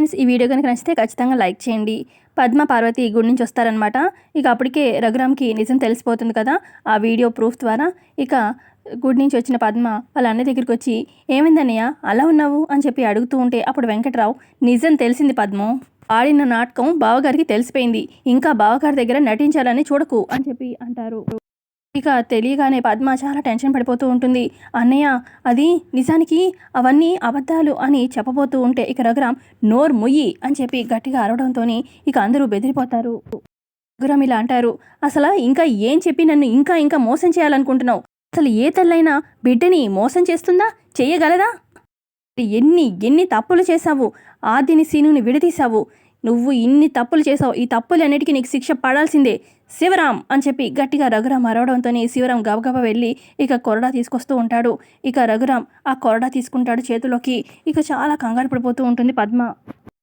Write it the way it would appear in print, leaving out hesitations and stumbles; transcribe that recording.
Friends, ఈ video కనుక నచ్చితే ఖచ్చితంగా లైక్ చేయండి. పద్మ, పార్వతి గుడి నుంచి వస్తారనమాట. ఇక అప్పటికే రఘురామ్‌కి నిజం తెలిసిపోతుంది కదా! ఆ వీడియో ప్రూఫ్ ద్వారా. ఇక గుడి నుంచి వచ్చిన పద్మ వాళ్ళ అన్నయ్య దగ్గరికొచ్చి, "ఏమైందన్నయ్య అలా ఉన్నావు?" అని చెప్పి అడుగుతూ ఉంటే అప్పుడు వెంకట్రావు, "నిజం తెలిసింది పద్మో. ఆడిన నాటకం బావగారికి తెలిసిపోయింది. ఇంకా బావగారి దగ్గర నటించాలని చూడకు" అని చెప్పి అంటారు. ఇక తెలియగానే పద్మ చాలా టెన్షన్ పడిపోతూ ఉంటుంది. "అన్నయ్య, అది నిజానికి అవన్నీ అబద్ధాలు" అని చెప్పబోతూ ఉంటే ఇక రఘురామ్, "నోరు మొయ్యి" అని చెప్పి గట్టిగా అరవడంతోని ఇక అందరూ బెదిరిపోతారు. రఘురామ్ ఇలా అంటారు, "అసలు ఇంకా ఏం చెప్పి నన్ను ఇంకా ఇంకా మోసం చేయాలనుకుంటున్నావు? అసలు ఏ తల్లైనా బిడ్డని మోసం చేస్తుందా? చెయ్యగలదా? ఎన్ని ఎన్ని తప్పులు చేశావు? ఆదిని, సీనుని విడదీశావు. నువ్వు ఇన్ని తప్పులు చేశావు. ఈ తప్పులన్నిటికీ నీకు శిక్ష పడాల్సిందే. శివరాం" అని చెప్పి గట్టిగా రఘురామ్ అరవడంతో శివరాం గబగబా వెళ్ళి ఇక కొరడా తీసుకొస్తూ ఉంటాడు. ఇక రఘురామ్ ఆ కొరడా తీసుకుంటాడు చేతిలోకి. ఇక చాలా కంగారు పడిపోతూ ఉంటుంది పద్మ.